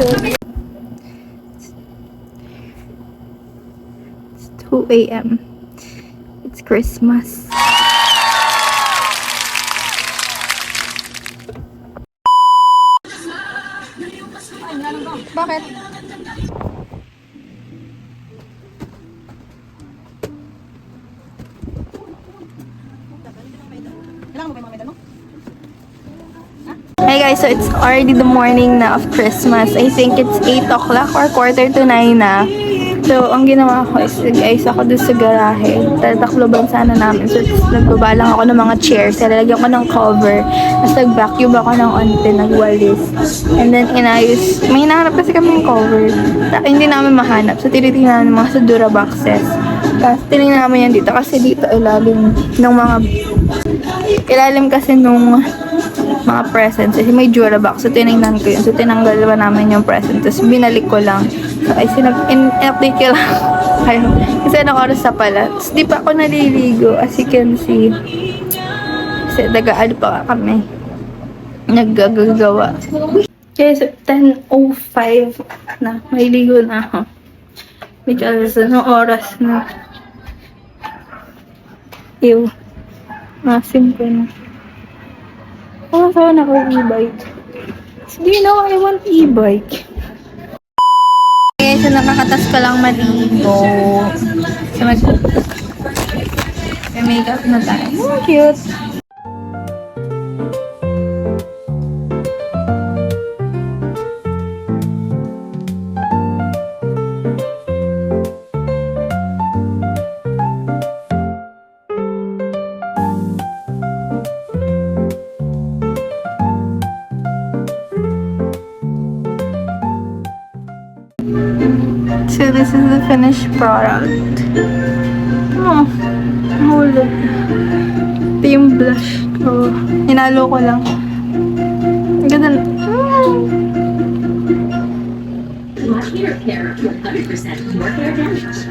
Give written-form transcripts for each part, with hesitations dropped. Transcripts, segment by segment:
It's 2 a.m. It's Christmas. Bakit? Hey guys, so it's already the morning na of Christmas. I think it's 8 o'clock or quarter to 9 na. So, ang ginawa ko is, guys, ako doon sa garahe. Tatakloban sana namin. So, nagbaba lang ako ng mga chairs. Lalagyan ko ng cover. Tapos nag-vacuum ako ng onte, nagwalis. And then, inayos. May hinahanap kasi kami ng cover. Hindi namin mahanap. So, tinitingnan namin mga sa Dura boxes. Tapos, tinignan namin yan dito. Kasi dito, ilalim ng mga... Ilalim kasi nung mga presents. Kasi may Durabox. So, tinignan ko yun. So, tinanggal ba namin yung present. Tapos, binalik ko lang. So, ay, in-update ko lang. Kasi anong oras na pala. Tapos, di pa ako naliligo. As you can see. Kasi, dagaan pa kami. Naggagawa. Okay, so, 10:05 na. May ligo na ako. Because, anong oras na. Ew. Masim ko na. Oh, sana ako e-bike. Do you know I want e-bike? Okay, so nakakatas ko lang maligo. So may makeup na tayo. Oh, cute. So this is the finished product. Oh, hold it. Ito yung blush ko. Hinalo ko lang. Ganda na. Hair care 100% more hair damage.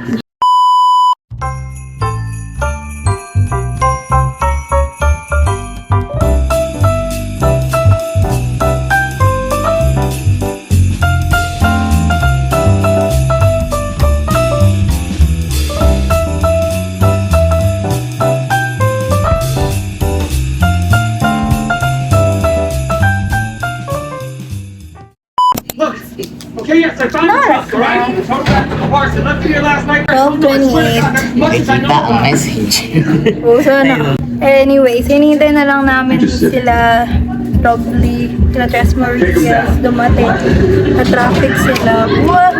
Okay, yes, I found the truck, alright? Took back to the horse and left you here last night. 12:28. Much as I know Ang about it. message. Sana. Anyways, hinihintay na lang namin sila probably sila Tres Marias dumating. Na traffic sila. Wow!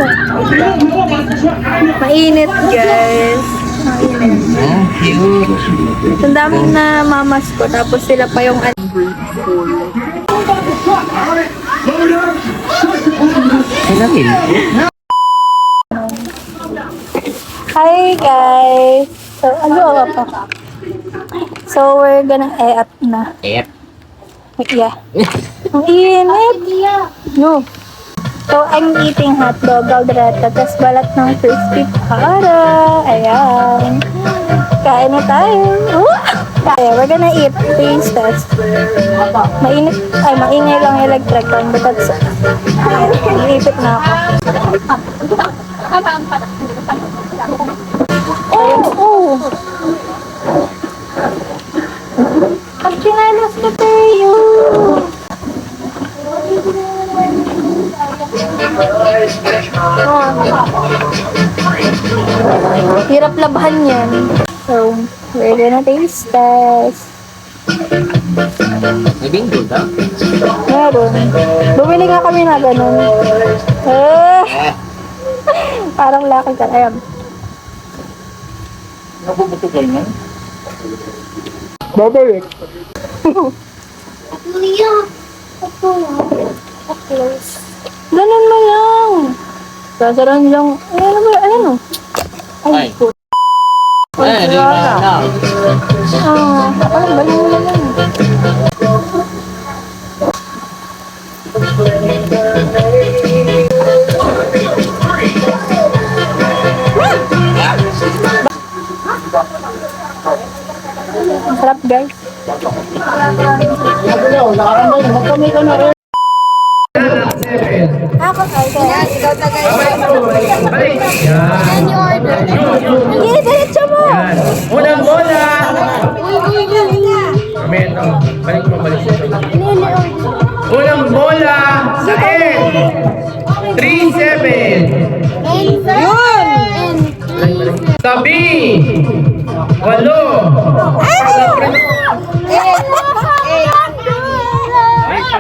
Mainit, guys. Mainit. Oh, cute. Ang daming na mamas ko. Tapos sila pa yung Hi guys! So, ano pa? So, we're gonna e-up na. Yep. Yeah. Ang init! No. So, I'm eating hotdog, caldereta, tapos balat ng crispy para. Ayan. Kain na tayo. Okay, we're gonna eat. Taste test. Mainit. Ay, maingay lang yung electric fan, but that's... Iipit na ako. Oh! Ang chinalas ko tayo! Hirap labahan yan. So, we're gonna taste test. May bingo daw. Meron. Bumili nga kami na ganun. Parang laki ka. Ayan. Nabubutugan yan. Babalik. Ganun mo lang. Sasaran lang. Ano ba? Ano? Ay. Eh, di ba na? Parang balik mo lang. Masarap guys. ako. Yan, ikaw tagay. Balik. Yan. Yan yung order. Hindi, diretso mo. Yan. Unang bola. Uy. Momento. Balik mo. Nili order. Unang bola sa N. 3-7. Yun! Sa B. 8.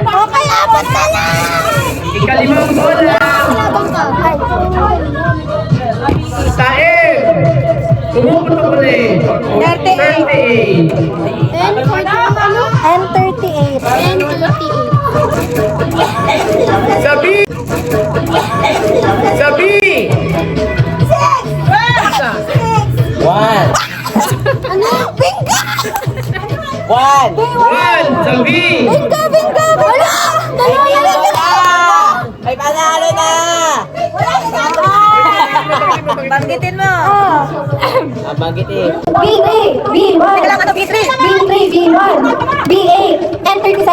Okay, apat na lang! Ikalimang bola sa M. Pumuputok ulit. 38. N38. Sa B. Sa B. One. Ano? Bingo! One. 1 sa B. Bingo! Wala! Dalawa na lang yun! May panalo na! Banggitin mo! Banggitin. B3, B1. B3, B1. B8, N37.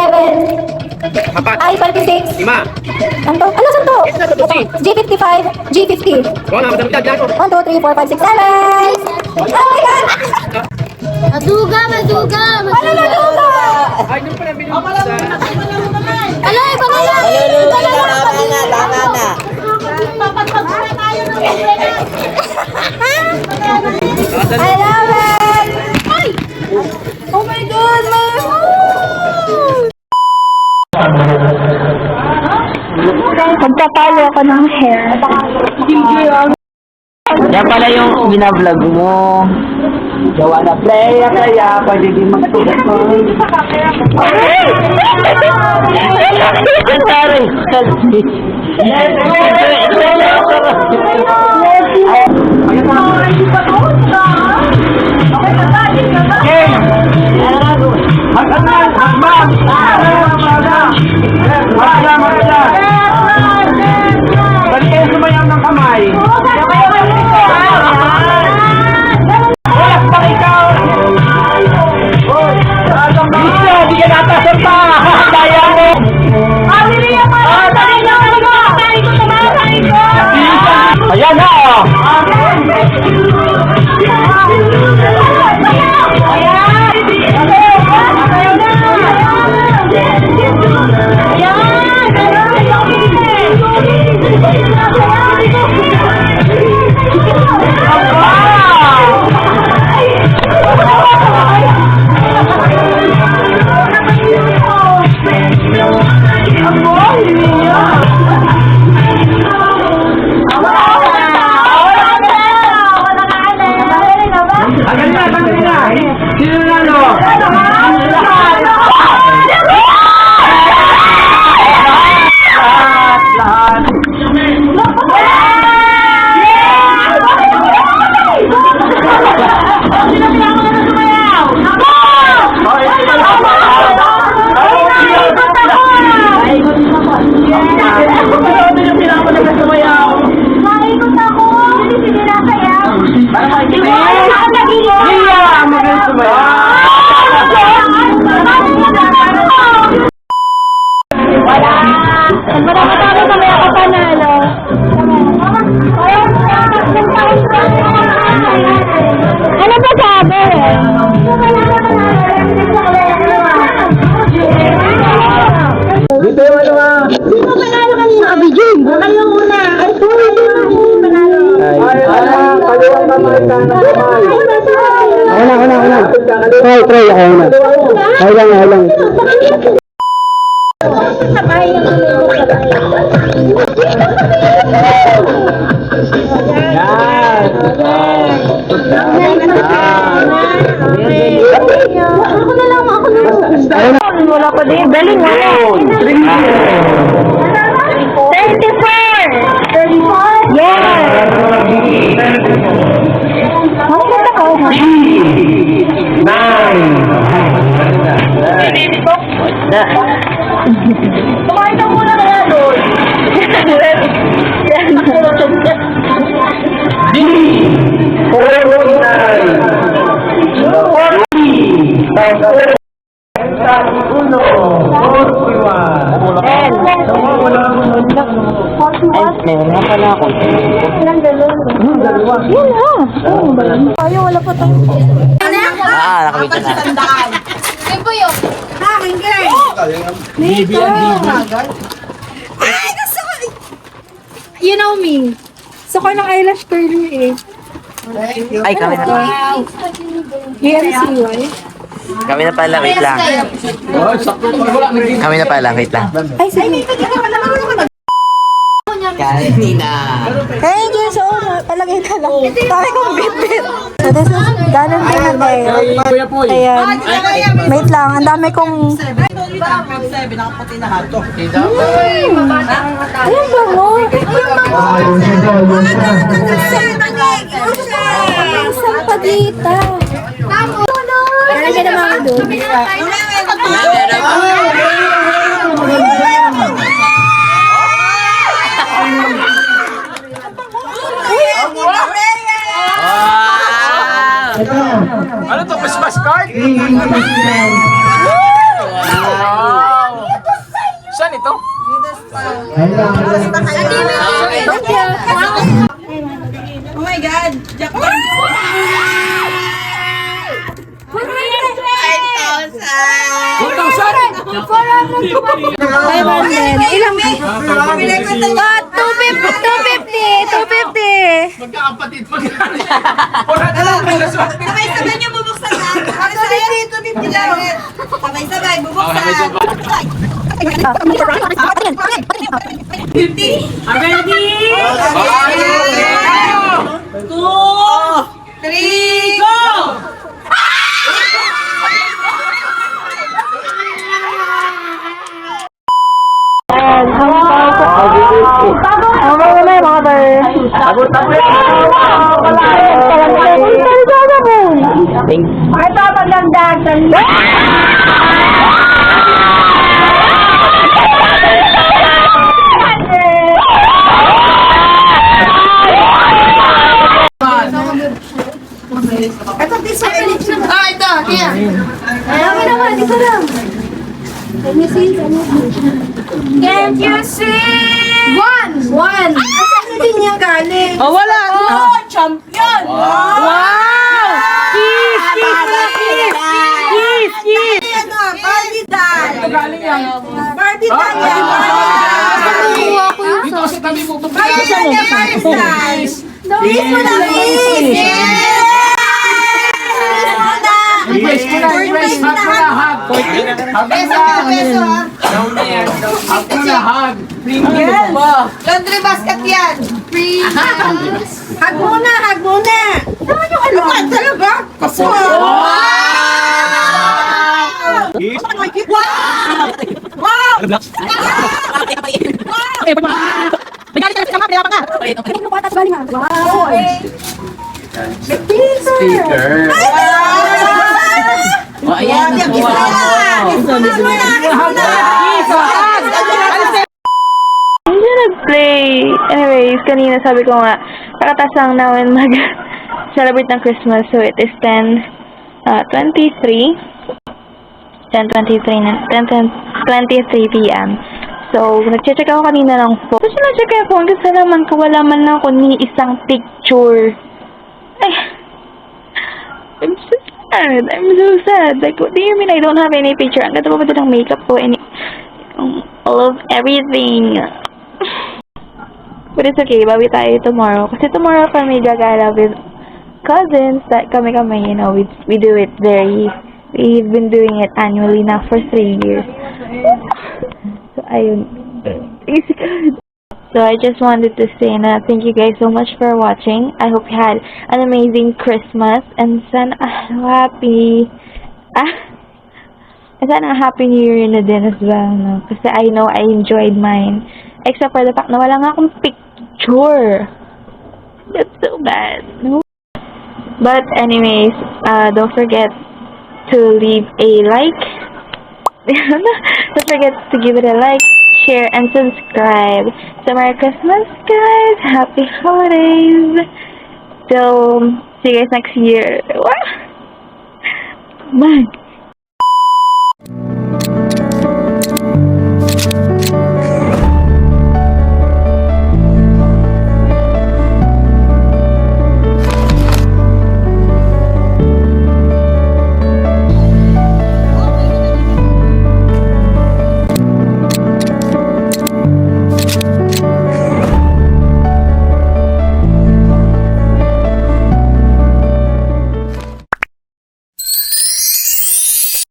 Apat. I-46. 5. Ano saan to? G55, G50. Wala, madamdad na ako. 1, 2, 3, 4, 5, 6, 7. Oh my God! Maduga! Ano maduga? Ay, doon pala binubusa. Ano, iba na lang! Maluluto na, tama na. I love it! Oh my God! Magpapalo ako ng hair. Yan pala yung binablog mo. Joanna Playa, kaya pwede din magtulog mo. Balik kayo sumayang ng kamay. Walas pa ikaw. Bisa, di ka natasar pa. Kaya mo. Ayan na. Sino nalo? Ano ba sabi? Dito yung ano nga. Sino panalo kanina? Abijin! Kayo muna! Ay, panalo! Kaliwang kamay ka ng kamay. Una. Try ako una. Ay lang. Sabay yung Ako na lang. Wala pa din. Galing nga. 34! Yes! Bakit ako? 9. Kumain ka muna kaya doon. D. 409. 40. 1. Meron na pala ako. Ilang galon? Dalawa. Yun na. Ayaw, wala pa tayo. Nakabit na. You know me. Gusto ko ng eyelash curler eh. Ay, kami na. BMCY. Kami na pala, wait lang. Kami na pala, wait lang. Ay, sige. Kanina. Thank you so much. Palagay na lang. Dami kong bit-bit. So this is Ganon Pinatero. Ayan. Wait lang. Ang dami kong... Ayun ba mo? Isang pagita. Lalagyan na mga doon. Ano to? Christmas card? Saan ito? Oh my God! Jackpot! 500. Ilang? 250. 250. Magkakapatid mo yan. Wala na lang. Sabay-sabay niyo bubuksan na! Sabay-sabay! Sabay-sabay! Bubuksan! Can't you see? One. Asan din niya galing? Oh, wala! Oh, champion! Wow! Kiss! Barbie doll! Galing yan. Barbie doll yan! Nakuha ko yung Dito sa tabi mo. Kiss mo na, kiss! Erase ko na. Erase. Hug mo na. Hug. Hug mo na. Hug mo na. Hug. Premium ba? Laundry basket yan! Hag muna! Hag muna! Naman yung ano? Talaga? Kaso! Speaker. Oh, ayan. Hindi nag-play. Anyways, kanina sabi ko nga, pakatas lang namin mag-celebrate ng Christmas. So, it is 10:23 p.m. So, nag-check ako kanina ng phone. Tapos na-check yung phone kasi naman wala man lang ako ni isang picture. Ay, I'm so sad. I'm so sad. Like, what do you mean I don't have any picture? Ang ganda pa ba din ng makeup ko? All of everything. But it's okay. Bawi tayo tomorrow. Kasi tomorrow kami gagala with cousins. That kami, you know, we do it we've been doing it annually now for 3 years. So, ayun. So, I just wanted to say na thank you guys so much for watching. I hope you had an amazing Christmas. And sana happy New Year na din as well, no? Kasi I know I enjoyed mine. Except for the fact na wala nga akong picture. That's so bad, no? But anyways, don't forget to leave a like. Don't forget to give it a like, share, and subscribe. So Merry Christmas, guys! Happy holidays! So, see you guys next year. What? Man.